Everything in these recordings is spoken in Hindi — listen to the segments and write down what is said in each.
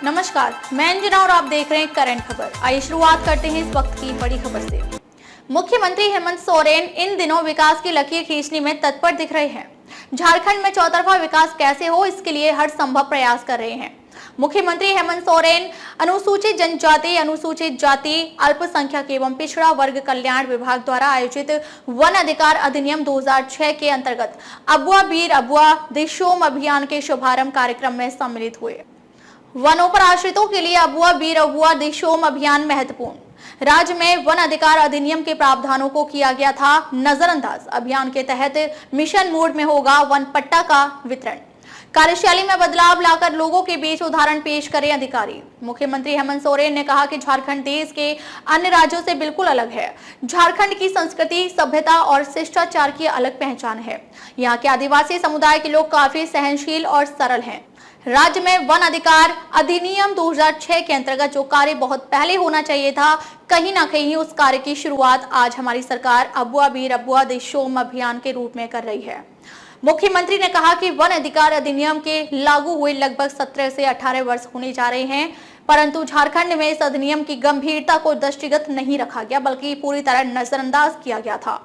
नमस्कार, मैं अंजना और आप देख रहे हैं करंट खबर। आइए शुरुआत करते हैं इस वक्त की बड़ी खबर से। मुख्यमंत्री हेमंत सोरेन इन दिनों विकास की लकीर खींचने में तत्पर दिख रहे हैं। झारखंड में चौतरफा विकास कैसे हो, इसके लिए हर संभव प्रयास कर रहे हैं। मुख्यमंत्री हेमंत सोरेन अनुसूचित जनजाति, अनुसूचित जाति, अल्पसंख्यक एवं पिछड़ा वर्ग कल्याण विभाग द्वारा आयोजित वन अधिकार अधिनियम 2006 के अंतर्गत अबुआ बीर अबुआ दिशोम अभियान के शुभारंभ कार्यक्रम में सम्मिलित हुए। वनों पर आश्रितों के लिए अबुआ बीर अबुआ दिशोम अभियान महत्वपूर्ण। राज्य में वन अधिकार अधिनियम के प्रावधानों को किया गया था नजरअंदाज। अभियान के तहत मिशन मोड में होगा वन पट्टा का वितरण। कार्यशैली में बदलाव लाकर लोगों के बीच उदाहरण पेश करें अधिकारी। मुख्यमंत्री हेमंत सोरेन ने कहा कि झारखंड देश के अन्य राज्यों से बिल्कुल अलग है। झारखंड की संस्कृति, सभ्यता और शिष्टाचार की अलग पहचान है। यहाँ के आदिवासी समुदाय के लोग काफी सहनशील और सरल हैं। राज्य में वन अधिकार अधिनियम 2006 के अंतर्गत जो कार्य बहुत पहले होना चाहिए था, कहीं ना कहीं उस कार्य की शुरुआत आज हमारी सरकार अबुआ बीर अबुआ दिशोम अभियान के रूप में कर रही है। मुख्यमंत्री ने कहा कि वन अधिकार अधिनियम के लागू हुए लगभग 17 से 18 वर्ष होने जा रहे हैं, परंतु झारखंड में इस अधिनियम की गंभीरता को दृष्टिगत नहीं रखा गया, बल्कि पूरी तरह नजरअंदाज किया गया था।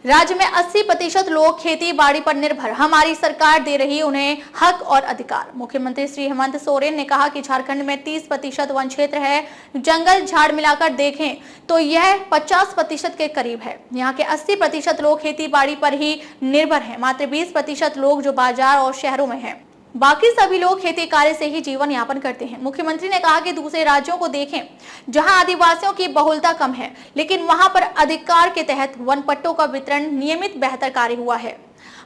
राज्य में 80% लोग खेती बाड़ी पर निर्भर, हमारी सरकार दे रही उन्हें हक और अधिकार। मुख्यमंत्री श्री हेमंत सोरेन ने कहा कि झारखंड में 30% वन क्षेत्र है। जंगल झाड़ मिलाकर देखें तो यह 50% के करीब है। यहाँ के 80% लोग खेती बाड़ी पर ही निर्भर हैं। मात्र 20% लोग जो बाजार और शहरों में हैं, बाकी सभी लोग खेती कार्य से ही जीवन यापन करते हैं। मुख्यमंत्री ने कहा कि दूसरे राज्यों को देखें जहां आदिवासियों की बहुलता कम है, लेकिन वहां पर अधिकार के तहत वन पट्टों का वितरण नियमित बेहतर कार्य हुआ है।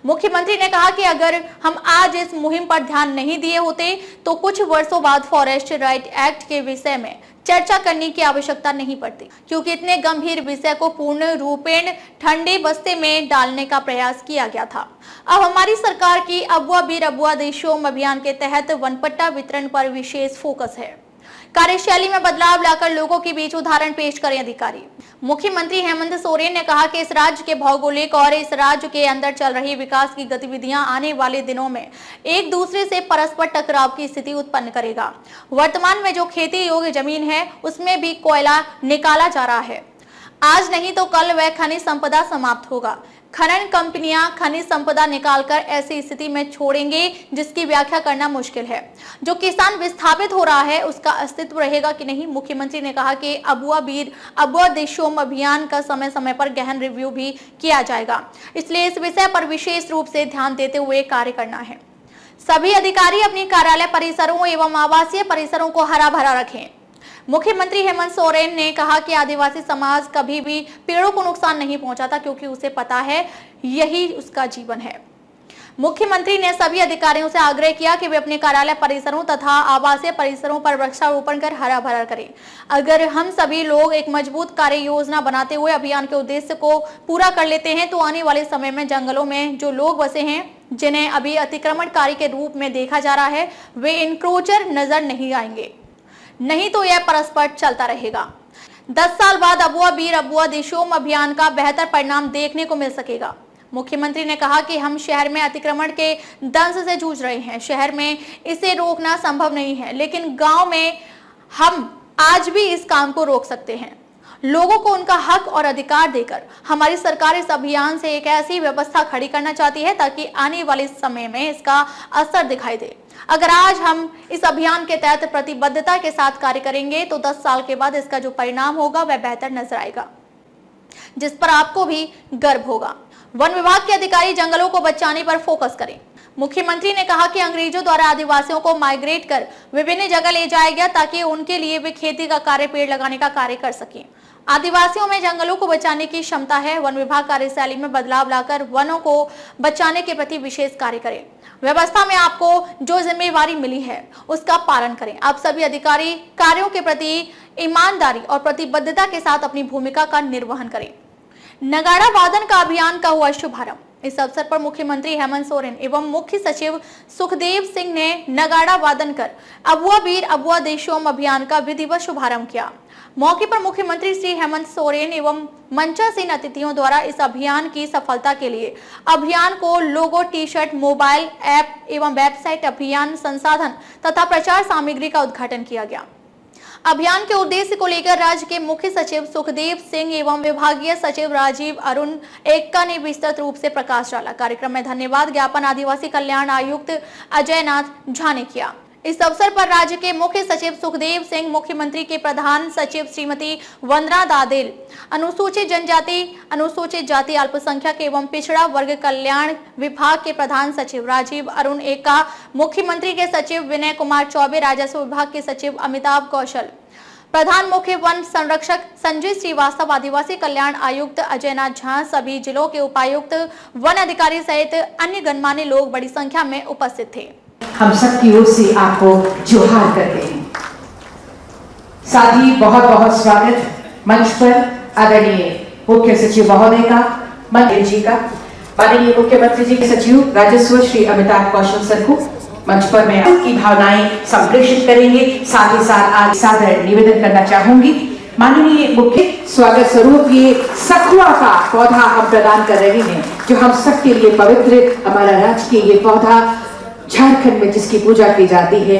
मुख्यमंत्री ने कहा कि अगर हम आज इस मुहिम पर ध्यान नहीं दिए होते तो कुछ वर्षों बाद फॉरेस्ट राइट एक्ट के विषय में चर्चा करने की आवश्यकता नहीं पड़ती, क्योंकि इतने गंभीर विषय को पूर्ण रूपेण ठंडे बस्ते में डालने का प्रयास किया गया था। अब हमारी सरकार की अबुआ बीर अबुआ दिशोम अभियान के तहत वनपट्टा वितरण पर विशेष फोकस है। कार्यशैली में बदलाव लाकर लोगों के बीच उदाहरण पेश करें अधिकारी। मुख्यमंत्री हेमंत सोरेन ने कहा कि इस राज्य के भौगोलिक और इस राज्य के अंदर चल रही विकास की गतिविधियां आने वाले दिनों में एक दूसरे से परस्पर टकराव की स्थिति उत्पन्न करेगा। वर्तमान में जो खेती योग्य जमीन है, उसमें भी कोयला निकाला जा रहा है। आज नहीं तो कल वह खनिज संपदा समाप्त होगा। खनन कंपनियां खनिज संपदा निकालकर ऐसी स्थिति में छोड़ेंगे जिसकी व्याख्या करना मुश्किल है। जो किसान विस्थापित हो रहा है, उसका अस्तित्व रहेगा कि नहीं। मुख्यमंत्री ने कहा कि अबुआ बीर अबुआ दिशोम अभियान का समय समय पर गहन रिव्यू भी किया जाएगा, इसलिए इस विषय पर विशेष रूप से ध्यान देते हुए कार्य करना है। सभी अधिकारी अपने कार्यालय परिसरों एवं आवासीय परिसरों को हरा भरा रखें। मुख्यमंत्री हेमंत सोरेन ने कहा कि आदिवासी समाज कभी भी पेड़ों को नुकसान नहीं पहुंचाता, क्योंकि उसे पता है यही उसका जीवन है। मुख्यमंत्री ने सभी अधिकारियों से आग्रह किया कि वे अपने कार्यालय परिसरों तथा आवासीय परिसरों पर वृक्षारोपण कर हरा भरा करें। अगर हम सभी लोग एक मजबूत कार्य योजना बनाते हुए अभियान के उद्देश्य को पूरा कर लेते हैं, तो आने वाले समय में जंगलों में जो लोग बसे हैं, जिन्हें अभी अतिक्रमणकारी के रूप में देखा जा रहा है, वे इंक्रोचर नजर नहीं आएंगे। नहीं तो यह परस्पर चलता रहेगा। 10 साल बाद अबुआ बीर अबुआ दिशोम अभियान का बेहतर परिणाम देखने को मिल सकेगा। मुख्यमंत्री ने कहा कि हम शहर में अतिक्रमण के दंश से जूझ रहे हैं। शहर में इसे रोकना संभव नहीं है, लेकिन गांव में हम आज भी इस काम को रोक सकते हैं। लोगों को उनका हक और अधिकार देकर हमारी सरकार इस अभियान से एक ऐसी व्यवस्था खड़ी करना चाहती है ताकि आने वाले समय में इसका असर दिखाई दे। अगर आज हम इस अभियान के तहत प्रतिबद्धता के साथ कार्य करेंगे तो 10 साल के बाद इसका जो परिणाम होगा वह बेहतर नजर आएगा, जिस पर आपको भी गर्व होगा। वन विभाग के अधिकारी जंगलों को बचाने पर फोकस करें। मुख्यमंत्री ने कहा कि अंग्रेजों द्वारा आदिवासियों को माइग्रेट कर विभिन्न जगह ले जाया गया ताकि उनके लिए वे खेती का कार्य, पेड़ लगाने का कार्य कर सकें। आदिवासियों में जंगलों को बचाने की क्षमता है। वन विभाग कार्यशैली में बदलाव लाकर वनों को बचाने के प्रति विशेष कार्य करें। व्यवस्था में आपको जो जिम्मेवारी मिली है उसका पालन करें। आप सभी अधिकारी कार्यों के प्रति ईमानदारी और प्रतिबद्धता के साथ अपनी भूमिका का निर्वहन करें। नगाड़ा वादन का अभियान का हुआ शुभारंभ। इस अवसर पर मुख्यमंत्री हेमंत सोरेन एवं मुख्य सचिव सुखदेव सिंह ने नगाड़ा वादन कर अबुआ वीर अबुआ देशोम अभियान का विधिवत शुभारंभ किया। मौके पर मुख्यमंत्री श्री हेमंत सोरेन एवं मंचासीन अतिथियों द्वारा इस अभियान की सफलता के लिए अभियान को लोगो, टी शर्ट, मोबाइल ऐप एवं वेबसाइट, अभियान संसाधन तथा प्रचार सामग्री का उद्घाटन किया गया। अभियान के उद्देश्य को लेकर राज्य के मुख्य सचिव सुखदेव सिंह एवं विभागीय सचिव राजीव अरुण एक्का ने विस्तृत रूप से प्रकाश डाला। कार्यक्रम में धन्यवाद ज्ञापन आदिवासी कल्याण आयुक्त अजय नाथ झा ने किया। इस अवसर पर राज्य के मुख्य सचिव सुखदेव सिंह, मुख्यमंत्री के प्रधान सचिव श्रीमती वंदना दादेल, अनुसूचित जनजाति, अनुसूचित जाति, अल्पसंख्यक एवं पिछड़ा वर्ग कल्याण विभाग के प्रधान सचिव राजीव अरुण एक्का, मुख्यमंत्री के सचिव विनय कुमार चौबे, राजस्व विभाग के सचिव अमिताभ कौशल, प्रधान मुख्य वन संरक्षक संजय श्रीवास्तव, आदिवासी कल्याण आयुक्त अजय नाथ झा, सभी जिलों के उपायुक्त, वन अधिकारी सहित अन्य गणमान्य लोग बड़ी संख्या में उपस्थित थे। हम सब की ओर से आपको जोहार करते हैं। साथ ही बहुत बहुत स्वागत मंच पर आदरणीय मुख्य सचिव महोदय का, मंत्री जी का, माननीय मुख्यमंत्री जी के सचिव राजस्व श्री अमिताभ कौशल सर को मंच पर मैं आपकी भावनाएं संप्रेषित करेंगे। साथ ही साथ आज सादर निवेदन करना चाहूंगी, माननीय मुख्य स्वागत स्वरूप ये सखुआ का पौधा हम प्रदान कर रहे हैं, जो हम सबके लिए पवित्र, हमारा राजकीय ये पौधा झारखंड में जिसकी पूजा की जाती है।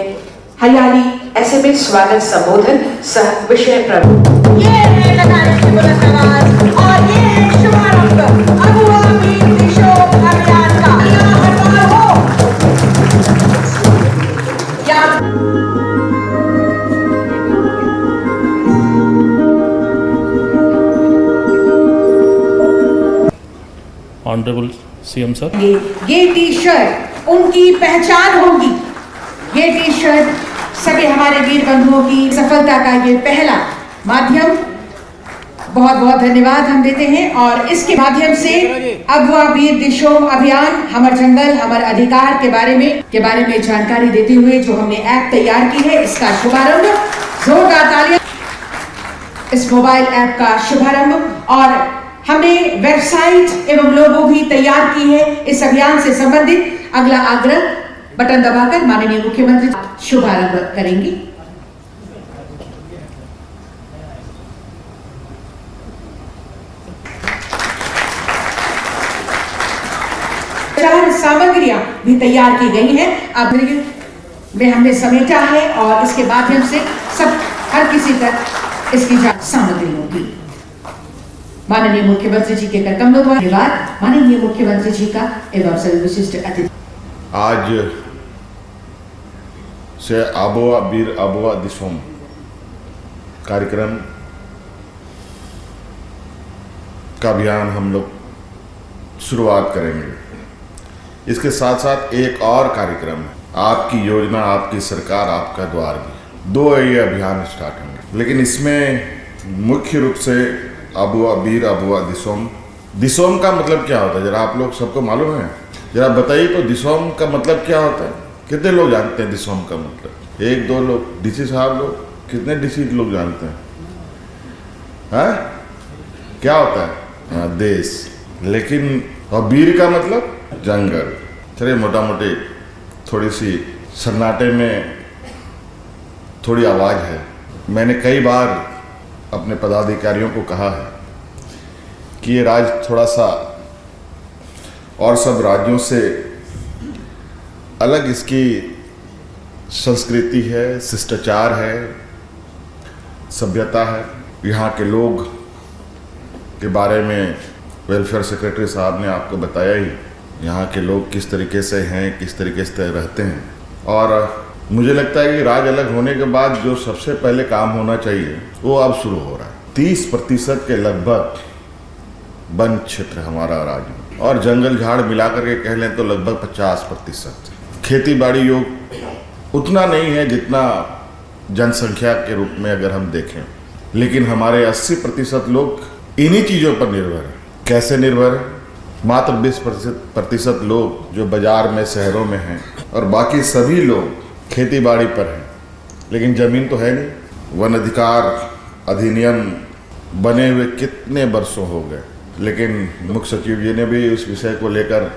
हरियाली ऐसे में स्वागत संबोधन सह विषय प्रभु ये है लगाने की बुलंद आवाज और ये है शुभारंभ अबुआ वीर देशोम अभियान का। ऑनरेबल सीएम सर, ये टी शर्ट उनकी पहचान होगी। ये टी शर्ट सभी हमारे वीर बंधुओं की सफलता का ये पहला माध्यम। बहुत बहुत धन्यवाद हम देते हैं और इसके माध्यम से अबुआ वीर देशोम अभियान, हमर जंगल हमर अधिकार के बारे में जानकारी देते हुए जो हमने ऐप तैयार की है, इसका शुभारंभ, जोरदार तालियां इस मोबाइल ऐप का शुभारंभ। और हमने वेबसाइट एवं लोगो भी तैयार की है इस अभियान से संबंधित। अगला आग्रह बटन दबाकर माननीय मुख्यमंत्री शुभारंभ करेंगे। प्रचार सामग्रियां भी तैयार की गई हैं, अब में हमने समेटा है और इसके माध्यम से सब हर किसी तक इसकी सामग्री होगी। माननीय मुख्यमंत्री जी के करकमलों द्वारा धन्यवाद माननीय मुख्यमंत्री जी का एवं सभी विशिष्ट अतिथि। आज से अबुआ वीर अबुआ देशोम कार्यक्रम का अभियान हम लोग शुरुआत करेंगे। इसके साथ साथ एक और कार्यक्रम है, आपकी योजना आपकी सरकार आपका द्वार भी, दो ये अभियान स्टार्ट होंगे। लेकिन इसमें मुख्य रूप से अबुआ वीर अबुआ देशोम, देशोम का मतलब क्या होता है जरा आप लोग सबको मालूम है? जरा बताइए तो देशोम का मतलब क्या होता है? कितने लोग जानते हैं देशोम का मतलब? एक दो लोग, डीसी साहब लोग, कितने डीसी लोग जानते हैं? हाँ, क्या होता है? हाँ, देश। लेकिन और वीर का मतलब जंगल। चलिए मोटा मोटी थोड़ी सी सन्नाटे में थोड़ी आवाज़ है। मैंने कई बार अपने पदाधिकारियों को कहा है कि ये राज्य थोड़ा सा और सब राज्यों से अलग इसकी संस्कृति है, शिष्टाचार है, सभ्यता है। यहाँ के लोग के बारे में वेलफेयर सेक्रेटरी साहब ने आपको बताया ही, यहाँ के लोग किस तरीके से हैं, किस तरीके से रहते हैं। और मुझे लगता है कि राज्य अलग होने के बाद जो सबसे पहले काम होना चाहिए वो अब शुरू हो रहा है। 30% के लगभग वन क्षेत्र हमारा राज्य में, और जंगल झाड़ मिलाकर के कह लें तो लगभग 50%। खेती बाड़ी योग उतना नहीं है जितना जनसंख्या के रूप में अगर हम देखें, लेकिन हमारे 80% लोग इन्हीं चीज़ों पर निर्भर है। कैसे निर्भर है? मात्र 20% लोग जो बाजार में, शहरों में हैं, और बाकी सभी लोग खेती बाड़ी पर हैं, लेकिन ज़मीन तो है नहीं। वन अधिकार अधिनियम बने हुए कितने वर्षों हो गए, लेकिन मुख्य सचिव जी ने भी उस विषय को लेकर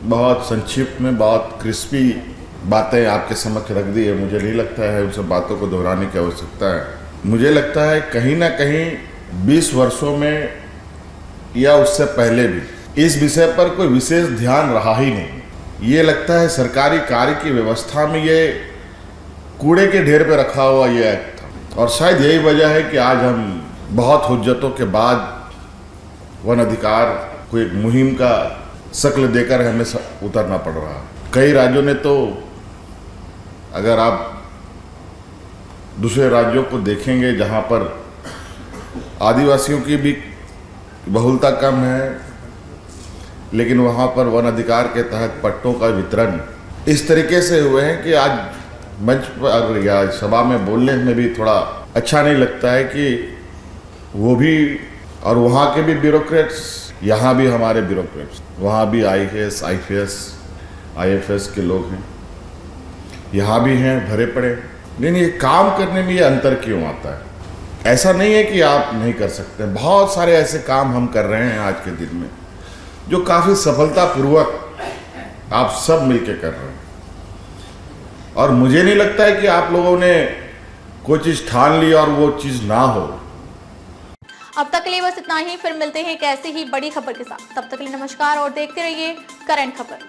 बहुत संक्षिप्त में बहुत क्रिस्पी बातें आपके समक्ष रख दी है। मुझे नहीं लगता है उन सब बातों को दोहराने की आवश्यकता है। मुझे लगता है कहीं ना कहीं 20 वर्षों में या उससे पहले भी इस विषय पर कोई विशेष ध्यान रहा ही नहीं। ये लगता है सरकारी कार्य की व्यवस्था में ये कूड़े के ढेर पे रखा हुआ ये एक्ट था, और शायद यही वजह है कि आज हम बहुत हुज्जतों के बाद वन अधिकार को एक मुहिम का शक्ल देकर हमें उतरना पड़ रहा है। कई राज्यों ने तो, अगर आप दूसरे राज्यों को देखेंगे जहां पर आदिवासियों की भी बहुलता कम है, लेकिन वहां पर वन अधिकार के तहत पट्टों का वितरण इस तरीके से हुए हैं कि आज मंच पर या सभा में बोलने में भी थोड़ा अच्छा नहीं लगता है कि वो भी और वहाँ के भी ब्यूरोक्रेट्स, यहाँ भी हमारे ब्यूरोक्रेट्स, वहाँ भी IAS, IPS, IFS के लोग हैं, यहाँ भी हैं भरे पड़े। नहीं, ये काम करने में ये अंतर क्यों आता है? ऐसा नहीं है कि आप नहीं कर सकते, बहुत सारे ऐसे काम हम कर रहे हैं आज के दिन में जो काफ़ी सफलतापूर्वक आप सब मिलके कर रहे हैं, और मुझे नहीं लगता है कि आप लोगों ने कोई चीज़ ठान ली और वो चीज़ ना हो। अब तक के लिए बस इतना ही, फिर मिलते हैं एक ऐसी ही बड़ी खबर के साथ। तब तक के लिए नमस्कार और देखते रहिए करंट खबर।